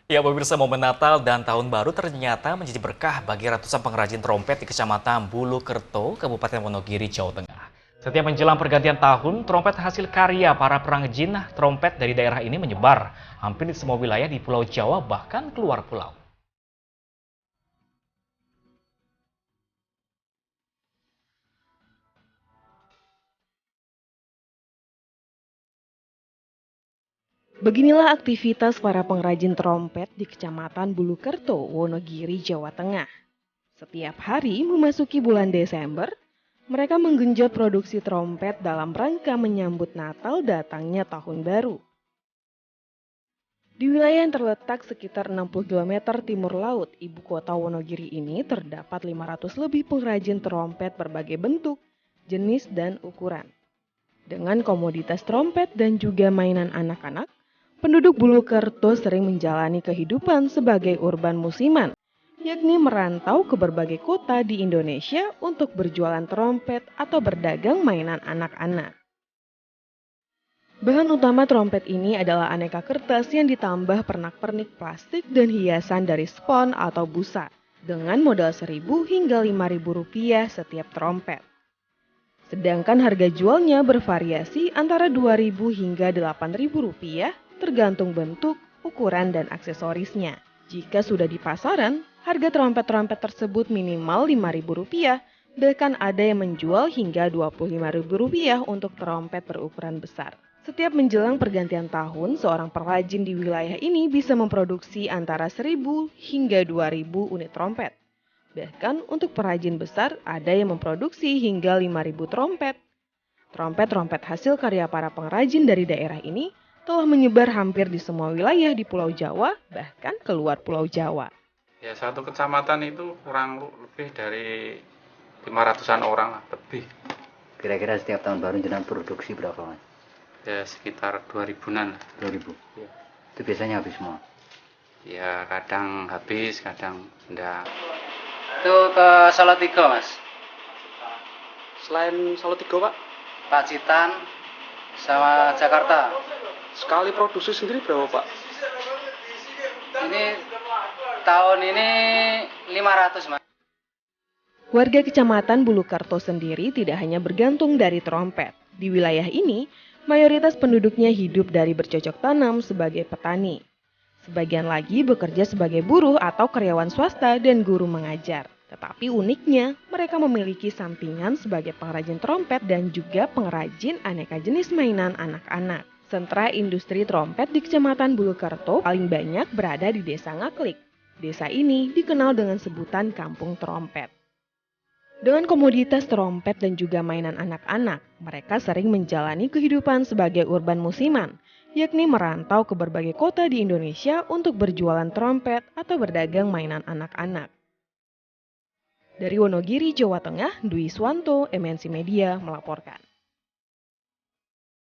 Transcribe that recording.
Ya, pemirsa, momen Natal dan Tahun Baru ternyata menjadi berkah bagi ratusan pengrajin trompet di Kecamatan Bulukerto, Kabupaten Wonogiri, Jawa Tengah. Setiap menjelang pergantian tahun, trompet hasil karya para pengrajin trompet dari daerah ini menyebar hampir di semua wilayah di Pulau Jawa, bahkan keluar pulau. Beginilah aktivitas para pengrajin trompet di Kecamatan Bulukerto, Wonogiri, Jawa Tengah. Setiap hari memasuki bulan Desember, mereka menggenjot produksi trompet dalam rangka menyambut Natal datangnya Tahun Baru. Di wilayah yang terletak sekitar 60 km timur laut ibu kota Wonogiri ini terdapat 500 lebih pengrajin trompet berbagai bentuk, jenis, dan ukuran. Dengan komoditas trompet dan juga mainan anak-anak, penduduk Bulukerto sering menjalani kehidupan sebagai urban musiman, yakni merantau ke berbagai kota di Indonesia untuk berjualan trompet atau berdagang mainan anak-anak. Bahan utama trompet ini adalah aneka kertas yang ditambah pernak-pernik plastik dan hiasan dari spon atau busa, dengan modal Rp1.000 hingga Rp5.000 setiap trompet. Sedangkan harga jualnya bervariasi antara Rp2.000 hingga Rp8.000 tergantung bentuk, ukuran, dan aksesorisnya. Jika sudah di pasaran, harga trompet-trompet tersebut minimal Rp5.000, bahkan ada yang menjual hingga Rp25.000 untuk trompet berukuran besar. Setiap menjelang pergantian tahun, seorang perajin di wilayah ini bisa memproduksi antara 1.000 hingga 2.000 unit trompet. Bahkan untuk perajin besar ada yang memproduksi hingga 5.000 trompet. Trompet-trompet hasil karya para pengrajin dari daerah ini telah menyebar hampir di semua wilayah di Pulau Jawa, bahkan keluar Pulau Jawa. Ya, satu kecamatan itu kurang lebih dari 500-an orang lah, lebih. Kira-kira setiap tahun baru jenengan produksi berapa, Mas? Ya, sekitar 2000-an lah. 2000. Ya. Itu biasanya habis semua. Ya, kadang habis, kadang enggak. Itu ke Salatiga, Mas. Selain Salatiga, Pak, Pacitan sama Jakarta. sekali produksi sendiri berapa, Pak? Ini tahun ini 500, Mas. Warga Kecamatan Bulukerto sendiri tidak hanya bergantung dari trompet. Di wilayah ini, mayoritas penduduknya hidup dari bercocok tanam sebagai petani. Sebagian lagi bekerja sebagai buruh atau karyawan swasta dan guru mengajar. Tetapi uniknya, mereka memiliki sampingan sebagai pengrajin trompet dan juga pengrajin aneka jenis mainan anak-anak. Sentra industri trompet di Kecamatan Bulukerto paling banyak berada di Desa Ngaklik. Desa ini dikenal dengan sebutan Kampung Trompet. Dengan komoditas trompet dan juga mainan anak-anak, mereka sering menjalani kehidupan sebagai urban musiman, yakni merantau ke berbagai kota di Indonesia untuk berjualan trompet atau berdagang mainan anak-anak. Dari Wonogiri, Jawa Tengah, Dwi Swanto, MNC Media melaporkan.